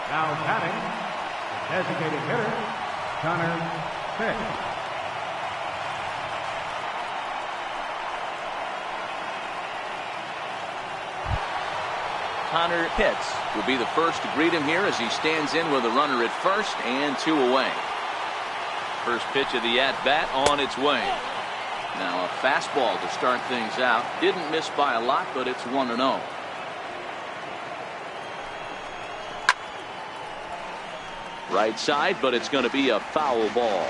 Now batting, the designated hitter, Connor Fick. Connor Pitts will be the first to greet him here as he stands in with a runner at first and 2 away. First pitch of the at-bat on its way. Now a fastball to start things out. Didn't miss by a lot, but it's 1-0. Right side, but it's going to be a foul ball.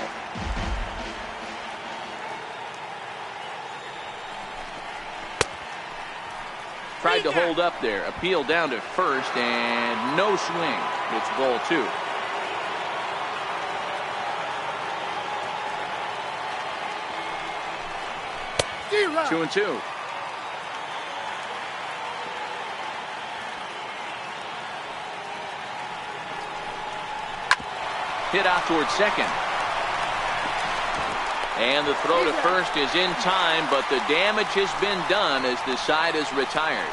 Tried to hold up there. Appeal down to first and no swing. It's ball 2. Two and 2. Hit out towards second. And the throw to first is in time, but the damage has been done as the side is retired.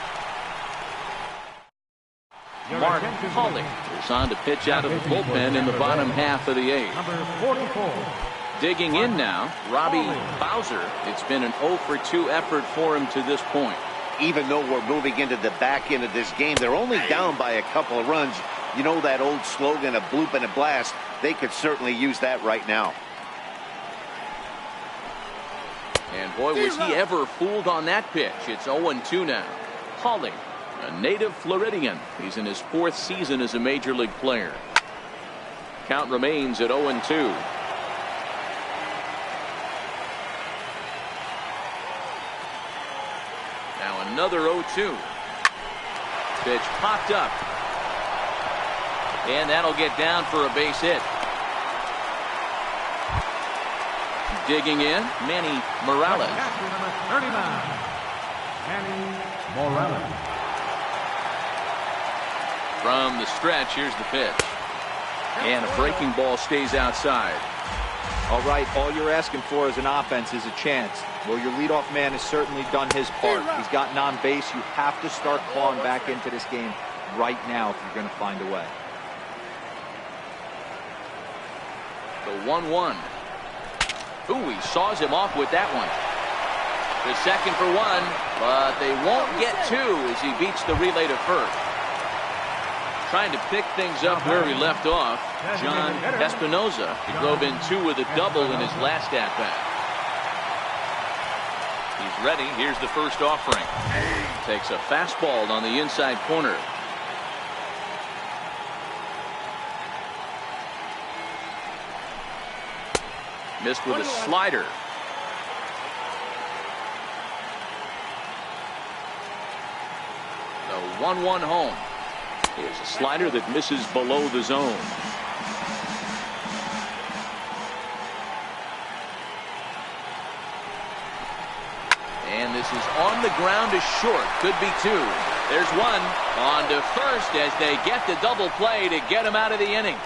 Mark Hawley is on to pitch out of the bullpen in the bottom half of the 8th. Number 44. Digging in now, Robbie Bowser. It's been an 0-for-2 effort for him to this point. Even though we're moving into the back end of this game, they're only down by a couple of runs. You know that old slogan, a bloop and a blast. They could certainly use that right now. And boy, was he ever fooled on that pitch. It's 0-2 now. Hawley, a native Floridian. He's in his 4th season as a major league player. Count remains at 0-2. Now another 0-2. Pitch popped up. And that'll get down for a base hit. Digging in, Manny Morales. Number 39, Manny Morales. From the stretch, here's the pitch. And a breaking ball stays outside. All right, all you're asking for as an offense is a chance. Well, your leadoff man has certainly done his part. He's gotten on base. You have to start clawing back into this game right now if you're going to find a way. The 1-1. Ooh, he saws him off with that one. The second for 1, but they won't get 2 as he beats the relay to first. Trying to pick things up where he left off, John Espinoza. He drove in 2 with a double in his last at-bat. He's ready. Here's the first offering. Takes a fastball on the inside corner. Missed with a slider. The 1-1 home. Here's a slider that misses below the zone. And this is on the ground to short. Could be 2. There's 1. On to first as they get the double play to get him out of the inning.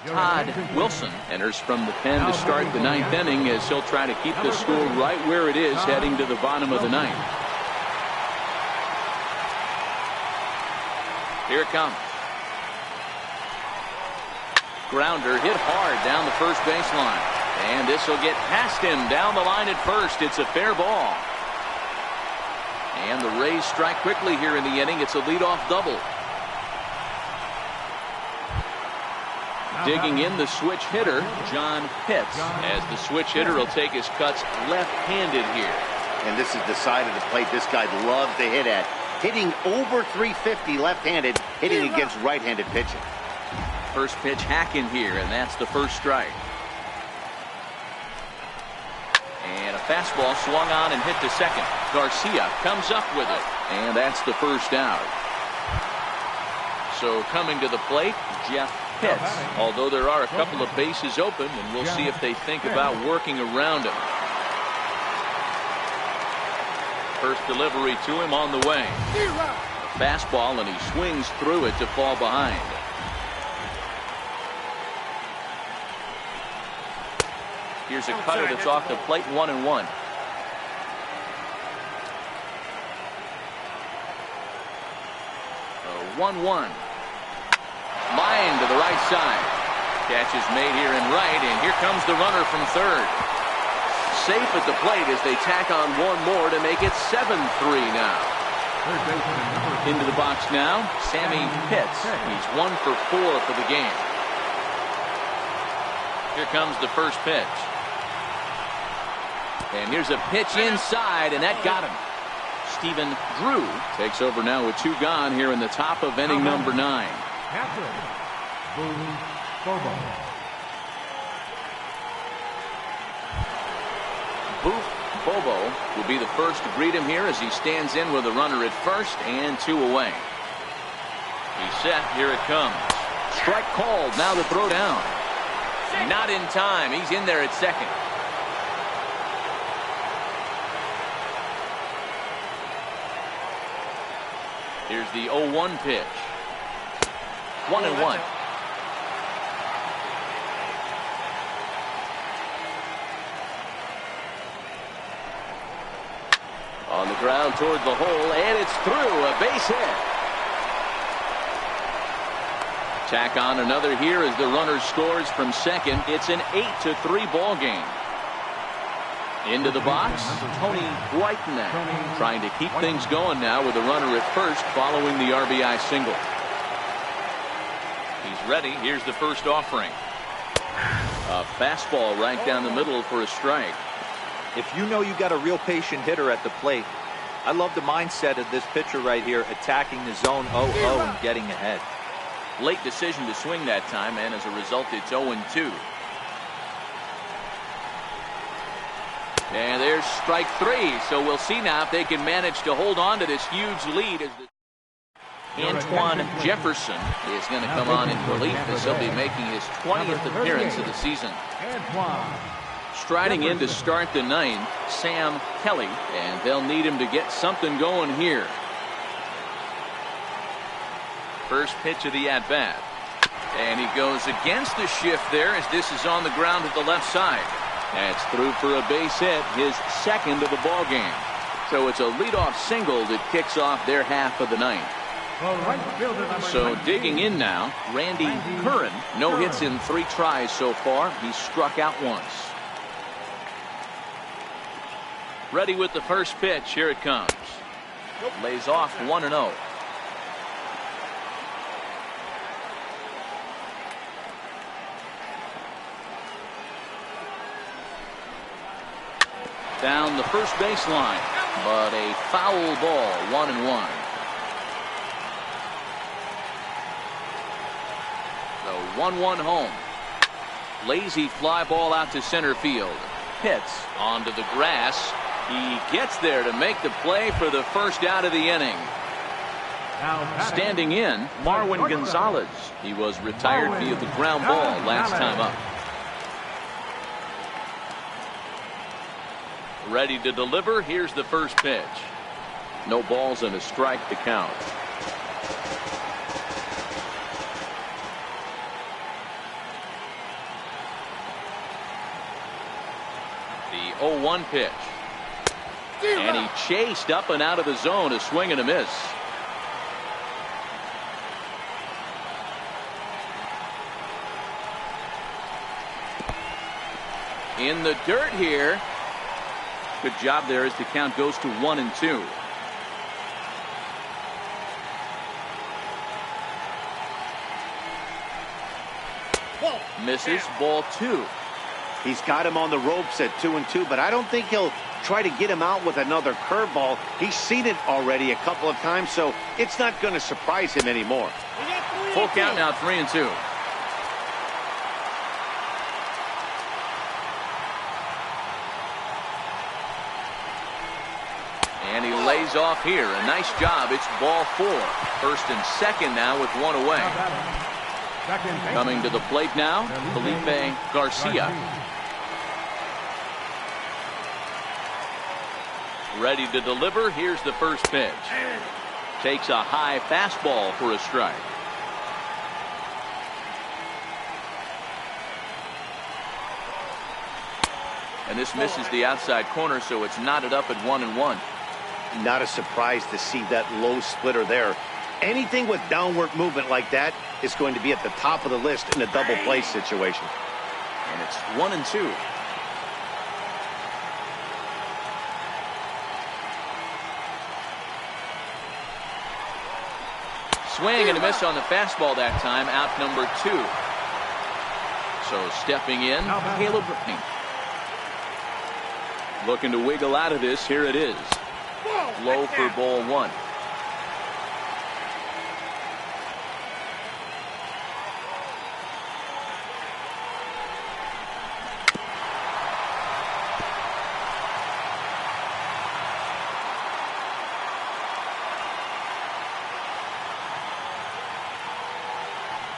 Todd Wilson enters from the pen to start the 9th inning as he'll try to keep the score right where it is heading to the bottom of the 9th. Here it comes. Grounder hit hard down the first baseline. And this will get past him down the line at first. It's a fair ball. And the Rays strike quickly here in the inning. It's a leadoff double. Digging in the switch hitter, John Pitts, as the switch hitter will take his cuts left-handed here. And this is the side of the plate this guy loves to hit at. Hitting over 350 left-handed, hitting against right-handed pitching. First pitch hacking here, and that's the first strike. And a fastball swung on and hit to second. Garcia comes up with it, and that's the first out. So coming to the plate, Jeff Pitts, although there are a couple of bases open, and we'll see if they think about working around him. First delivery to him on the way. A fastball, and he swings through it to fall behind. Here's a cutter that's off the plate, 1-1. 1-1. Line to the right side. Catch is made here in right, and here comes the runner from third. Safe at the plate as they tack on one more to make it 7-3 now. Into the box now, Sammy Pitts. He's 1 for 4 for the game. Here comes the first pitch. And here's a pitch inside, and that got him. Stephen Drew takes over now with 2 gone here in the top of inning number 9. Boof Bobo will be the first to greet him here as he stands in with a runner at first and 2 away. He's set. Here it comes. Strike called. Now the throw down. Not in time. He's in there at second. Here's the 0-1 pitch. 1-1. On the ground toward the hole, and it's through. A base hit. Tack on another here as the runner scores from second. It's an 8-3 ball game. Into the box, Tony Whiteneck trying to keep things going now with a runner at first following the RBI single. He's ready. Here's the first offering. A fastball right down the middle for a strike. If you know you got a real patient hitter at the plate, I love the mindset of this pitcher right here, attacking the zone 0-0 and getting ahead. Late decision to swing that time, and as a result, it's 0-2. And there's strike 3. So we'll see now if they can manage to hold on to this huge lead. As Antoine Jefferson is going to come on in relief as he'll be making his 20th appearance of the season. Striding in to start the 9th, Sam Kelly, and they'll need him to get something going here. First pitch of the at-bat. And he goes against the shift there as this is on the ground at the left side. That's through for a base hit, his second of the ball game. So it's a leadoff single that kicks off their half of the 9th. So digging in now, Randy Curran. No hits in 3 tries so far. He's struck out once. Ready with the first pitch. Here it comes. Lays off 1-0. Down the first baseline, but a foul ball, 1-1. The 1-1 home. Lazy fly ball out to center field. Pitts onto the grass. He gets there to make the play for the first out of the inning. Standing in, Marwin Gonzalez. He was retired via the ground ball last time up. Ready to deliver. Here's the first pitch. No balls and a strike to count. The 0-1 pitch. And he chased up and out of the zone. A swing and a miss. In the dirt here. Good job there as the count goes to 1-2. Misses, ball 2. He's got him on the ropes at 2-2, but I don't think he'll try to get him out with another curveball. He's seen it already a couple of times, so it's not going to surprise him anymore. Full count now, 3-2. And he lays off here. A nice job. It's ball 4. First and second now with 1 away. Coming to the plate now, Felipe Garcia. Ready to deliver. Here's the first pitch. Takes a high fastball for a strike. And this misses the outside corner, so it's knotted up at 1-1. Not a surprise to see that low splitter there. Anything with downward movement like that is going to be at the top of the list in a double play situation. And it's 1-2. Swing and a miss on the fastball that time. Out number 2. So stepping in, Caleb Ring. Looking to wiggle out of this. Here it is. Low for ball 1.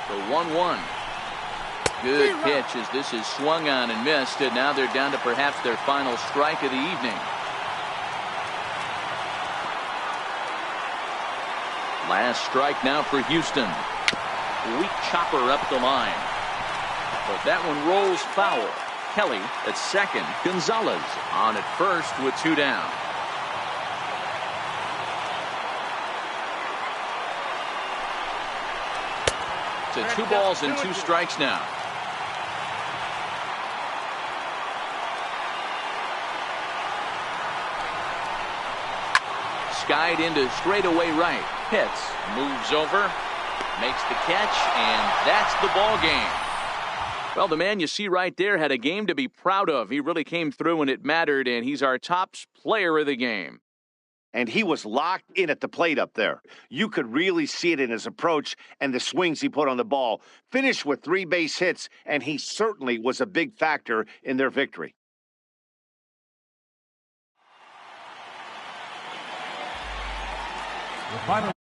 The 1-1. Good pitch as this is swung on and missed, and now they're down to perhaps their final strike of the evening. Last strike now for Houston. Weak chopper up the line. But that one rolls foul. Kelly at second. Gonzalez on at first with 2 down. To 2 balls and 2 strikes now. Skied into straightaway right. Hits. Moves over. Makes the catch. And that's the ball game. Well, the man you see right there had a game to be proud of. He really came through when it mattered, and he's our top player of the game. And he was locked in at the plate up there. You could really see it in his approach and the swings he put on the ball. Finished with 3 base hits, and he certainly was a big factor in their victory. The final